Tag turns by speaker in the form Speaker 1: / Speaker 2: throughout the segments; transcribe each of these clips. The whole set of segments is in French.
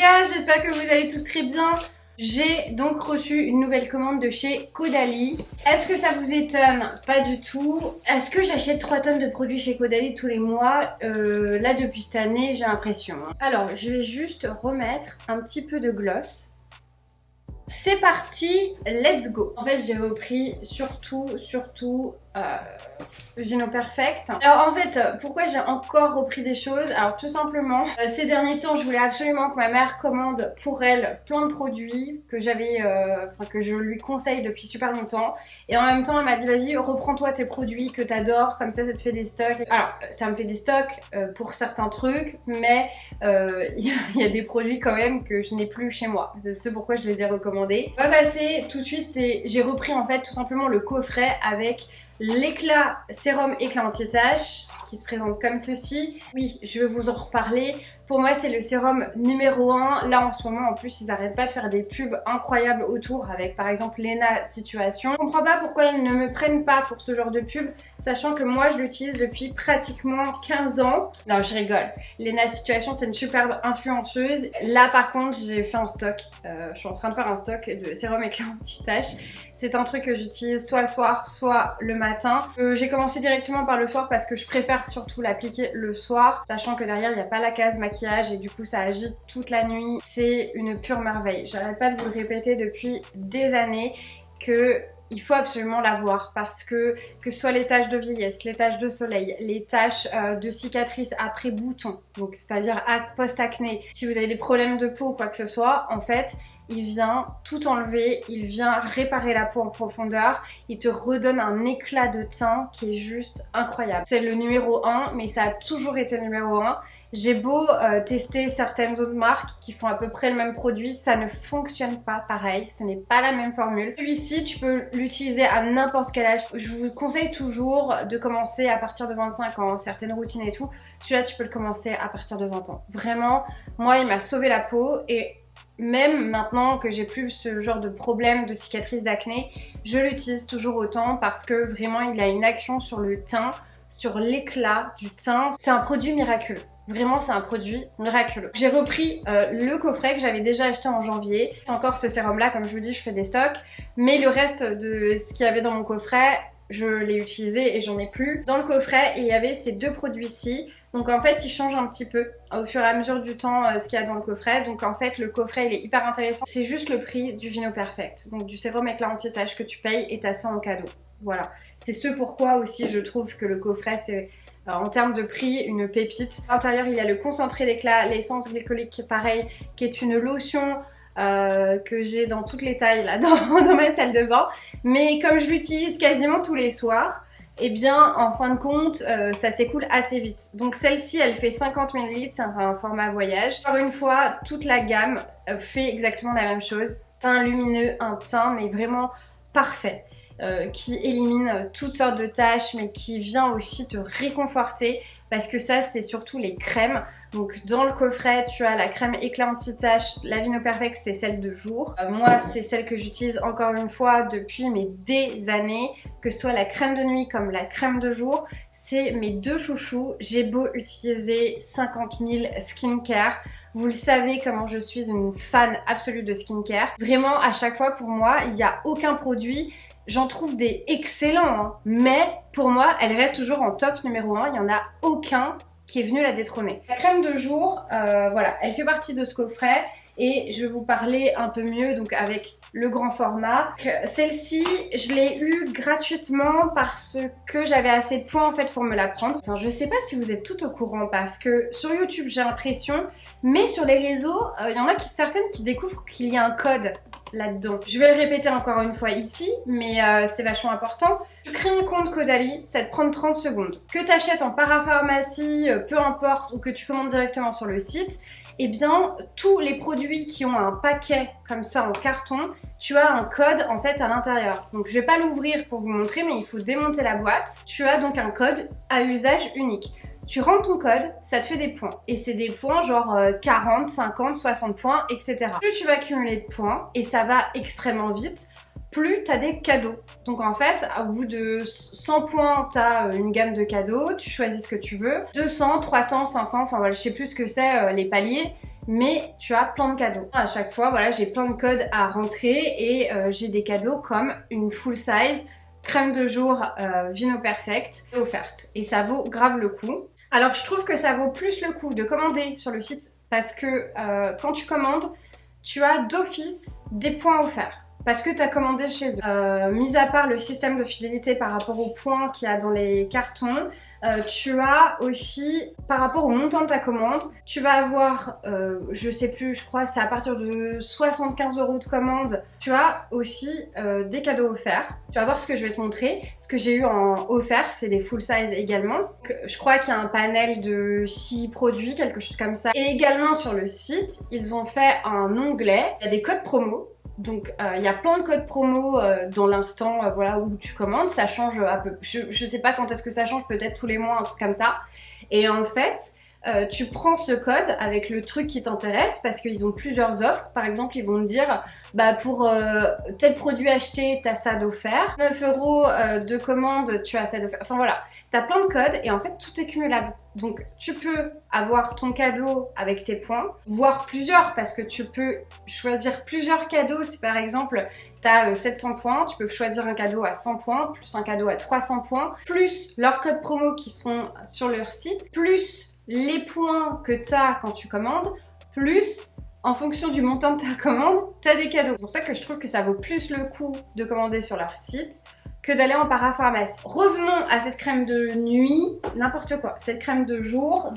Speaker 1: gars, j'espère que vous allez tous très bien. J'ai donc reçu une nouvelle commande de chez Caudalie. Est-ce que ça vous étonne? Pas du tout. Est-ce que j'achète 3 tonnes de produits chez Caudalie tous les mois? Là depuis cette année, j'ai l'impression. Alors, je vais juste remettre un petit peu de gloss. C'est parti, let's go. En fait, j'ai repris surtout Vino Perfect. Alors en fait, pourquoi j'ai encore repris des choses? Alors tout simplement, ces derniers temps, je voulais absolument que ma mère commande pour elle plein de produits que j'avais, que je lui conseille depuis super longtemps. Et en même temps, elle m'a dit vas-y, reprends-toi tes produits que t'adores, comme ça te fait des stocks. Alors, ça me fait des stocks pour certains trucs, mais il y a des produits quand même que je n'ai plus chez moi. C'est pourquoi je les ai recommandés. On va passer tout de suite, j'ai repris en fait tout simplement le coffret avec l'éclat sérum éclat anti-tache qui se présente comme ceci. Oui, je vais vous en reparler. Pour moi, c'est le sérum numéro 1. Là, en ce moment, en plus, ils n'arrêtent pas de faire des pubs incroyables autour avec, par exemple, Lena Situation. Je comprends pas pourquoi ils ne me prennent pas pour ce genre de pub, sachant que moi, je l'utilise depuis pratiquement 15 ans. Non, je rigole. Lena Situation, c'est une superbe influenceuse. Là, par contre, j'ai fait un stock. Je suis en train de faire un stock de sérum éclat anti-tache. C'est un truc que j'utilise soit le soir, soit le matin. J'ai commencé directement par le soir parce que je préfère surtout l'appliquer le soir, sachant que derrière, il n'y a pas la case maquillage et du coup, ça agit toute la nuit. C'est une pure merveille. J'arrête pas de vous le répéter depuis des années que il faut absolument l'avoir parce que ce soit les taches de vieillesse, les taches de soleil, les taches de cicatrices après boutons, donc c'est-à-dire post-acné, si vous avez des problèmes de peau ou quoi que ce soit, en fait, il vient tout enlever, il vient réparer la peau en profondeur, il te redonne un éclat de teint qui est juste incroyable. C'est le numéro 1, mais ça a toujours été le numéro 1. J'ai beau tester certaines autres marques qui font à peu près le même produit, ça ne fonctionne pas pareil, ce n'est pas la même formule. Celui-ci, tu peux l'utiliser à n'importe quel âge. Je vous conseille toujours de commencer à partir de 25 ans, certaines routines et tout. Celui-là, tu peux le commencer à partir de 20 ans. Vraiment, moi, il m'a sauvé la peau et même maintenant que j'ai plus ce genre de problème de cicatrices d'acné, je l'utilise toujours autant parce que vraiment il a une action sur le teint, sur l'éclat du teint. C'est un produit miraculeux. Vraiment, c'est un produit miraculeux. J'ai repris le coffret que j'avais déjà acheté en janvier. C'est encore ce sérum là, comme je vous dis, je fais des stocks. Mais le reste de ce qu'il y avait dans mon coffret, je l'ai utilisé et j'en ai plus. Dans le coffret, il y avait ces deux produits-ci. Donc en fait, ils changent un petit peu au fur et à mesure du temps ce qu'il y a dans le coffret. Donc en fait, le coffret, il est hyper intéressant. C'est juste le prix du Vino Perfect. Donc du sérum éclat anti-tache que tu payes et t'as ça en cadeau. Voilà. C'est ce pourquoi aussi je trouve que le coffret, c'est en termes de prix, une pépite. À l'intérieur, il y a le concentré d'éclat, l'essence glycolique, pareil, qui est une lotion que j'ai dans toutes les tailles là dans ma salle de bain. Mais comme je l'utilise quasiment tous les soirs, et bien en fin de compte ça s'écoule assez vite. Donc celle-ci elle fait 50 ml, c'est un format voyage. Encore une fois, toute la gamme fait exactement la même chose. Teint lumineux, un teint mais vraiment parfait. Qui élimine toutes sortes de taches mais qui vient aussi te réconforter parce que ça c'est surtout les crèmes. Donc dans le coffret tu as la crème éclat anti-tache, la Vino Perfect c'est celle de jour. Moi c'est celle que j'utilise encore une fois depuis des années, que ce soit la crème de nuit comme la crème de jour. C'est mes deux chouchous. J'ai beau utiliser 50 000 skincare, vous le savez comment je suis une fan absolue de skincare. Vraiment à chaque fois pour moi il n'y a aucun produit. J'en trouve des excellents, hein, mais pour moi, elle reste toujours en top numéro 1. Il n'y en a aucun qui est venu la détrôner. La crème de jour, voilà, elle fait partie de ce coffret et je vais vous parler un peu mieux donc avec le grand format. Celle-ci, je l'ai eue gratuitement parce que j'avais assez de points en fait pour me la prendre. Enfin, je sais pas si vous êtes tout au courant parce que sur YouTube j'ai l'impression, mais sur les réseaux, il y en a certaines qui découvrent qu'il y a un code là-dedans. Je vais le répéter encore une fois ici, mais c'est vachement important. Tu crées un compte Caudalie, ça te prend 30 secondes. Que tu achètes en parapharmacie, peu importe, ou que tu commandes directement sur le site, eh bien, tous les produits qui ont un paquet comme ça en carton, tu as un code en fait à l'intérieur. Donc je vais pas l'ouvrir pour vous montrer, mais il faut démonter la boîte. Tu as donc un code à usage unique. Tu rentres ton code, ça te fait des points. Et c'est des points genre 40, 50, 60 points, etc. Plus tu vas accumuler de points, et ça va extrêmement vite, plus tu as des cadeaux. Donc en fait, au bout de 100 points, tu as une gamme de cadeaux, tu choisis ce que tu veux. 200, 300, 500, enfin voilà, je sais plus ce que c'est les paliers. mais tu as plein de cadeaux. À chaque fois, voilà, j'ai plein de codes à rentrer et j'ai des cadeaux comme une full size crème de jour Vino Perfect offerte. Et ça vaut grave le coup. Alors je trouve que ça vaut plus le coup de commander sur le site parce que quand tu commandes, tu as d'office des points offerts. Parce que tu as commandé chez eux. Mis à part le système de fidélité par rapport aux points qu'il y a dans les cartons, tu as aussi, par rapport au montant de ta commande, tu vas avoir, je sais plus, je crois c'est à partir de 75 € de commande, tu as aussi des cadeaux offerts. Tu vas voir ce que je vais te montrer. Ce que j'ai eu en offert, c'est des full size également. Donc, je crois qu'il y a un panel de 6 produits, quelque chose comme ça. Et également sur le site, ils ont fait un onglet, il y a des codes promo. Donc il y a plein de codes promo dans l'instant voilà, où tu commandes, ça change un peu, je sais pas quand est-ce que ça change, peut-être tous les mois, un truc comme ça. Et en fait, tu prends ce code avec le truc qui t'intéresse parce qu'ils ont plusieurs offres. Par exemple, ils vont te dire bah pour tel produit acheté, t'as ça d'offert. 9 € de commande, tu as ça d'offert. Enfin voilà, t'as plein de codes et en fait tout est cumulable. Donc tu peux avoir ton cadeau avec tes points, voire plusieurs parce que tu peux choisir plusieurs cadeaux. Si par exemple t'as 700 points, tu peux choisir un cadeau à 100 points, plus un cadeau à 300 points, plus leurs codes promo qui sont sur leur site, plus les points que tu as quand tu commandes, plus en fonction du montant de ta commande, tu as des cadeaux. C'est pour ça que je trouve que ça vaut plus le coup de commander sur leur site que d'aller en parapharmacie. Revenons à cette crème de nuit, n'importe quoi, cette crème de jour.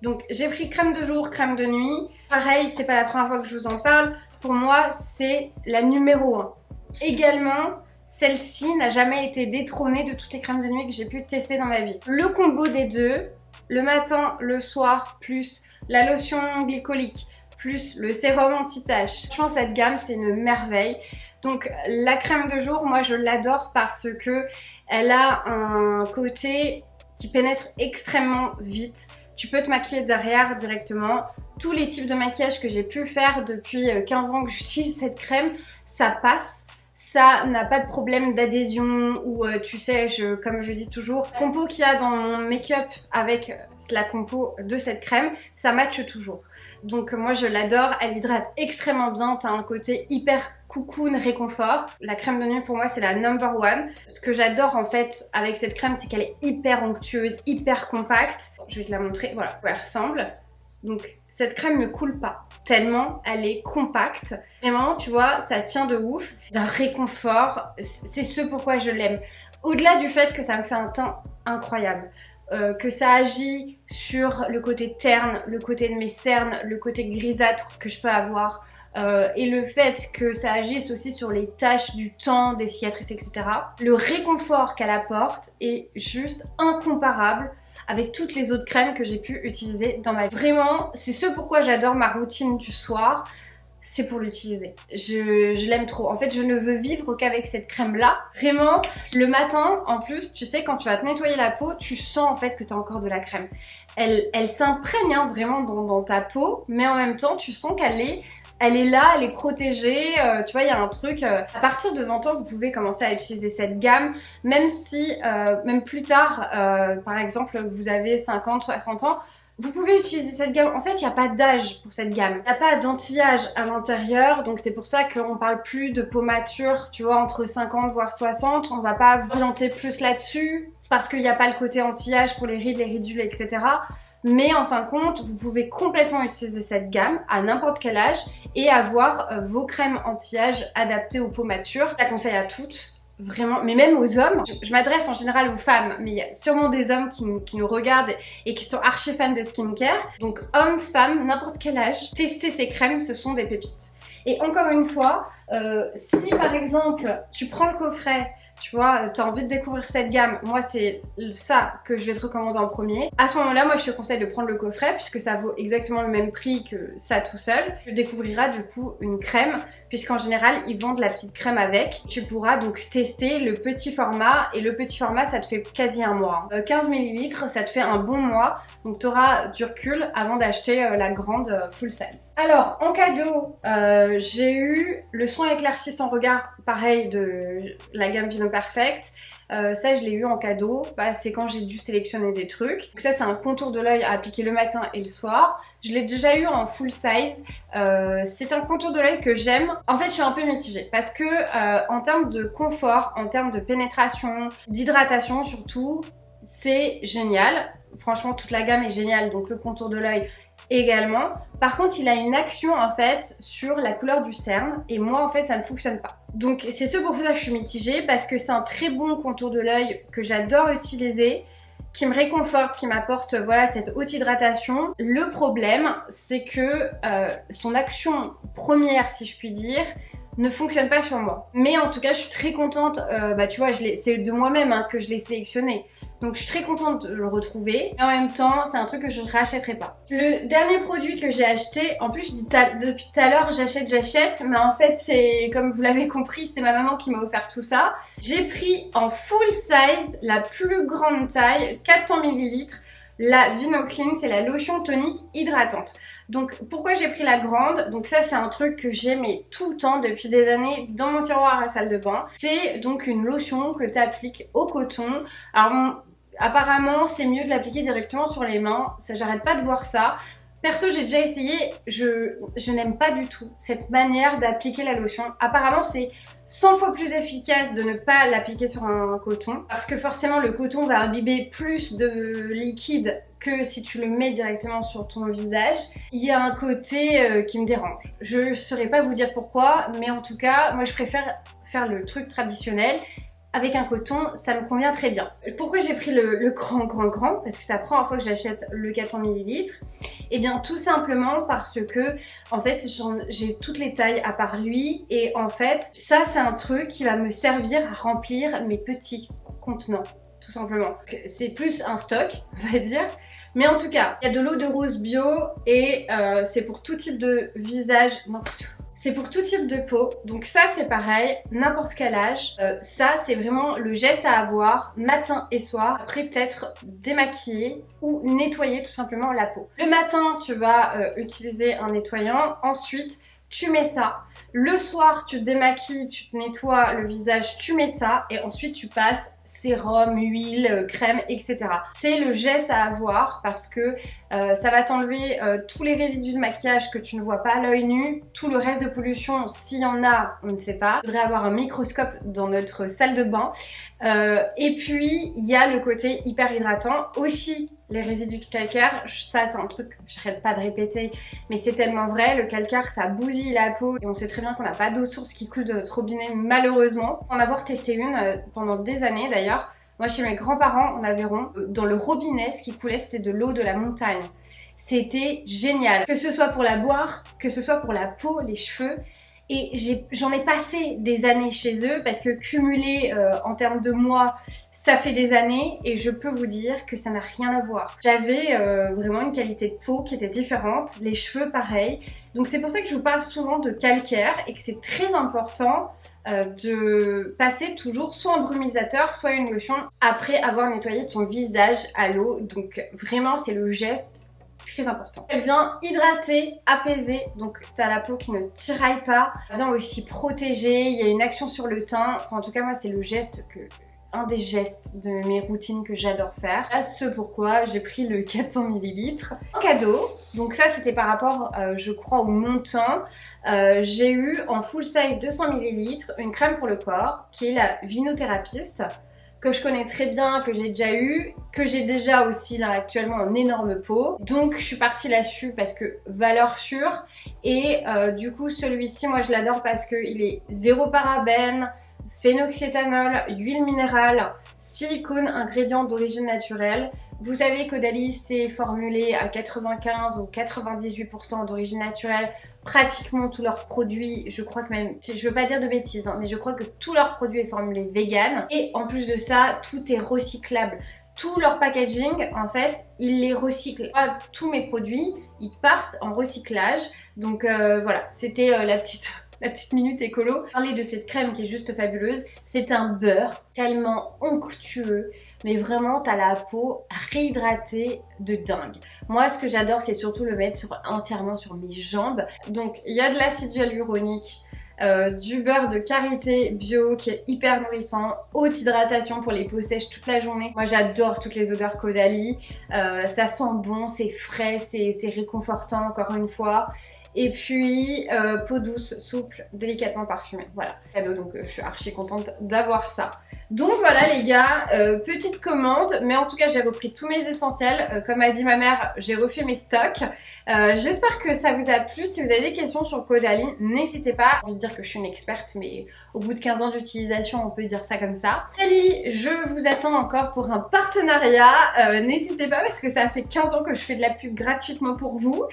Speaker 1: Donc j'ai pris crème de jour, crème de nuit. Pareil, c'est pas la première fois que je vous en parle. Pour moi, c'est la numéro 1. Également, celle-ci n'a jamais été détrônée de toutes les crèmes de nuit que j'ai pu tester dans ma vie. Le combo des deux, le matin, le soir, plus la lotion glycolique, plus le sérum anti-tache. Franchement, cette gamme, c'est une merveille. Donc, la crème de jour, moi, je l'adore parce que elle a un côté qui pénètre extrêmement vite. Tu peux te maquiller derrière directement. Tous les types de maquillage que j'ai pu faire depuis 15 ans que j'utilise cette crème, ça passe. Ça n'a pas de problème d'adhésion ou tu sais, comme je dis toujours, la compo qu'il y a dans mon make-up avec la compo de cette crème, ça matche toujours. Donc moi je l'adore, elle hydrate extrêmement bien, t'as un côté hyper cocoon, réconfort. La crème de nuit pour moi c'est la number one. Ce que j'adore en fait avec cette crème c'est qu'elle est hyper onctueuse, hyper compacte. Je vais te la montrer, voilà, à quoi elle ressemble. Donc cette crème ne coule pas, tellement elle est compacte. Vraiment, tu vois, ça tient de ouf, d'un réconfort, c'est ce pourquoi je l'aime. Au-delà du fait que ça me fait un teint incroyable, que ça agit sur le côté terne, le côté de mes cernes, le côté grisâtre que je peux avoir, et le fait que ça agisse aussi sur les taches du temps, des cicatrices, etc. Le réconfort qu'elle apporte est juste incomparable avec toutes les autres crèmes que j'ai pu utiliser dans ma vie. Vraiment, c'est ce pourquoi j'adore ma routine du soir, c'est pour l'utiliser. Je l'aime trop. En fait, je ne veux vivre qu'avec cette crème-là. Vraiment, le matin, en plus, tu sais, quand tu vas te nettoyer la peau, tu sens en fait que tu as encore de la crème. Elle s'imprègne hein, vraiment dans ta peau, mais en même temps, tu sens qu'elle est là, elle est protégée, tu vois, il y a un truc, à partir de 20 ans, vous pouvez commencer à utiliser cette gamme, même si, même plus tard, par exemple, vous avez 50, 60 ans, vous pouvez utiliser cette gamme. En fait, il n'y a pas d'âge pour cette gamme. Il n'y a pas d'anti-âge à l'intérieur, donc c'est pour ça qu'on parle plus de peau mature, tu vois, entre 50 voire 60. On va pas vous orienter plus là-dessus, parce qu'il n'y a pas le côté anti-âge pour les rides, les ridules, etc. Mais en fin de compte, vous pouvez complètement utiliser cette gamme à n'importe quel âge et avoir vos crèmes anti-âge adaptées aux peaux matures. Je la conseille à toutes, vraiment, mais même aux hommes. Je m'adresse en général aux femmes, mais il y a sûrement des hommes qui nous regardent et qui sont archi fans de skincare. Donc hommes, femmes, n'importe quel âge, tester ces crèmes, ce sont des pépites. Et encore une fois, si par exemple, tu prends le coffret, tu vois, tu as envie de découvrir cette gamme, moi c'est ça que je vais te recommander en premier. À ce moment-là, moi je te conseille de prendre le coffret puisque ça vaut exactement le même prix que ça tout seul. Tu découvriras du coup une crème puisqu'en général ils vendent la petite crème avec. Tu pourras donc tester le petit format et le petit format ça te fait quasi un mois. 15 ml ça te fait un bon mois donc tu auras du recul avant d'acheter la grande full size. Alors en cadeau, j'ai eu le soin éclairci sans regard pareil de la gamme Vino Perfect. Ça je l'ai eu en cadeau, c'est quand j'ai dû sélectionner des trucs. Donc ça c'est un contour de l'œil à appliquer le matin et le soir. Je l'ai déjà eu en full size. C'est un contour de l'œil que j'aime. En fait je suis un peu mitigée parce que en termes de confort, en termes de pénétration, d'hydratation surtout, c'est génial. Franchement toute la gamme est géniale, donc le contour de l'œil également. Par contre il a une action en fait sur la couleur du cerne et moi en fait ça ne fonctionne pas. Donc c'est ce pour ça que je suis mitigée, parce que c'est un très bon contour de l'œil que j'adore utiliser, qui me réconforte, qui m'apporte voilà cette haute hydratation. Le problème c'est que son action première si je puis dire ne fonctionne pas sur moi. Mais en tout cas je suis très contente, tu vois c'est de moi-même hein, que je l'ai sélectionné. Donc je suis très contente de le retrouver. Mais en même temps, c'est un truc que je ne rachèterai pas. Le dernier produit que j'ai acheté, en plus je dis depuis tout à l'heure j'achète, mais en fait c'est, comme vous l'avez compris, c'est ma maman qui m'a offert tout ça. J'ai pris en full size, la plus grande taille, 400 ml, la Vino Clean, c'est la lotion tonique hydratante. Donc pourquoi j'ai pris la grande? Donc ça c'est un truc que j'ai mais tout le temps depuis des années dans mon tiroir à la salle de bain. C'est donc une lotion que tu appliques au coton. Alors apparemment c'est mieux de l'appliquer directement sur les mains, ça j'arrête pas de voir ça. Perso j'ai déjà essayé, je n'aime pas du tout cette manière d'appliquer la lotion. Apparemment c'est 100 fois plus efficace de ne pas l'appliquer sur un coton parce que forcément le coton va imbiber plus de liquide que si tu le mets directement sur ton visage. Il y a un côté qui me dérange. Je ne saurais pas vous dire pourquoi, mais en tout cas moi je préfère faire le truc traditionnel. Avec un coton, ça me convient très bien. Pourquoi j'ai pris le grand parce que c'est la première fois que j'achète le 400 ml. Et bien tout simplement parce que en fait j'ai toutes les tailles à part lui et en fait ça c'est un truc qui va me servir à remplir mes petits contenants tout simplement. C'est plus un stock on va dire. Mais en tout cas, il y a de l'eau de rose bio et c'est pour tout type de visage, n'importe quoi. C'est pour tout type de peau, donc ça c'est pareil, n'importe quel âge. Ça c'est vraiment le geste à avoir matin et soir, après t'être démaquillé ou nettoyer tout simplement la peau. Le matin tu vas utiliser un nettoyant, ensuite tu mets ça. Le soir tu te démaquilles, tu te nettoies le visage, tu mets ça et ensuite tu passes sérum, huile, crème, etc. C'est le geste à avoir parce que ça va t'enlever tous les résidus de maquillage que tu ne vois pas à l'œil nu, tout le reste de pollution, s'il y en a, on ne sait pas. Il faudrait avoir un microscope dans notre salle de bain. Et puis, il y a le côté hyper hydratant. Aussi, les résidus de calcaire, ça c'est un truc que j'arrête pas de répéter, mais c'est tellement vrai, le calcaire ça bousille la peau et on sait très bien qu'on n'a pas d'eau de source qui coule de notre robinet malheureusement. En avoir testé une pendant des années d'ailleurs, moi chez mes grands-parents en Aveyron, dans le robinet ce qui coulait c'était de l'eau de la montagne. C'était génial, que ce soit pour la boire, que ce soit pour la peau, les cheveux. Et j'en ai passé des années chez eux parce que cumulé en termes de mois, ça fait des années et je peux vous dire que ça n'a rien à voir. J'avais vraiment une qualité de peau qui était différente, les cheveux pareil. Donc c'est pour ça que je vous parle souvent de calcaire et que c'est très important de passer toujours soit un brumisateur, soit une lotion après avoir nettoyé ton visage à l'eau. Donc vraiment c'est le geste très important. Elle vient hydrater, apaiser, donc t'as la peau qui ne tiraille pas. Elle vient aussi protéger, il y a une action sur le teint. Enfin, en tout cas moi c'est le geste un des gestes de mes routines que j'adore faire. Là, ce pourquoi j'ai pris le 400 ml en cadeau. Donc ça c'était par rapport je crois au montant. J'ai eu en full size 200 ml une crème pour le corps qui est la Vinotherapist, que je connais très bien, que j'ai déjà eu, que j'ai déjà aussi là actuellement en énorme pot. Donc je suis partie là-dessus parce que valeur sûre. Et du coup celui-ci moi je l'adore parce qu'il est zéro parabène, phénoxyéthanol, huile minérale, silicone, ingrédients d'origine naturelle. Vous savez qu'Odalis c'est formulé à 95 ou 98% d'origine naturelle. Pratiquement tous leurs produits, je crois que même, je veux pas dire de bêtises, hein, mais je crois que tous leurs produits est formulé vegan. Et en plus de ça, tout est recyclable. Tout leur packaging, en fait, ils les recyclent. Tous mes produits, ils partent en recyclage. Donc voilà, c'était la petite minute écolo. Parler de cette crème qui est juste fabuleuse. C'est un beurre tellement onctueux. Mais vraiment, t'as la peau réhydratée de dingue. Moi, ce que j'adore, c'est surtout le mettre entièrement sur mes jambes. Donc, il y a de l'acide hyaluronique du beurre de karité bio qui est hyper nourrissant, haute hydratation pour les peaux sèches toute la journée. Moi j'adore toutes les odeurs Caudalie, ça sent bon, c'est frais, c'est réconfortant encore une fois. Et puis peau douce, souple, délicatement parfumée. Voilà, cadeau, donc je suis archi contente d'avoir ça. Donc voilà les gars, petite commande, mais en tout cas j'ai repris tous mes essentiels. Comme a dit ma mère, j'ai refait mes stocks. J'espère que ça vous a plu. Si vous avez des questions sur Caudalie, n'hésitez pas. J'ai envie de dire que je suis une experte, mais au bout de 15 ans d'utilisation, on peut dire ça comme ça. Caudalie, je vous attends encore pour un partenariat. N'hésitez pas parce que ça fait 15 ans que je fais de la pub gratuitement pour vous.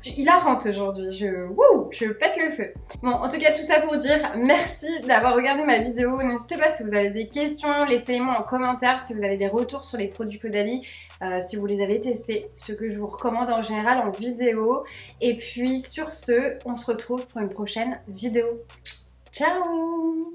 Speaker 1: Je suis hilarante aujourd'hui, je pète le feu. Bon, en tout cas tout ça pour dire merci d'avoir regardé ma vidéo. N'hésitez pas si vous avez des questions, laissez-les-moi en commentaire si vous avez des retours sur les produits Caudalie, si vous les avez testés, ce que je vous recommande en général en vidéo. Et puis sur ce, on se retrouve pour une prochaine vidéo. Ciao!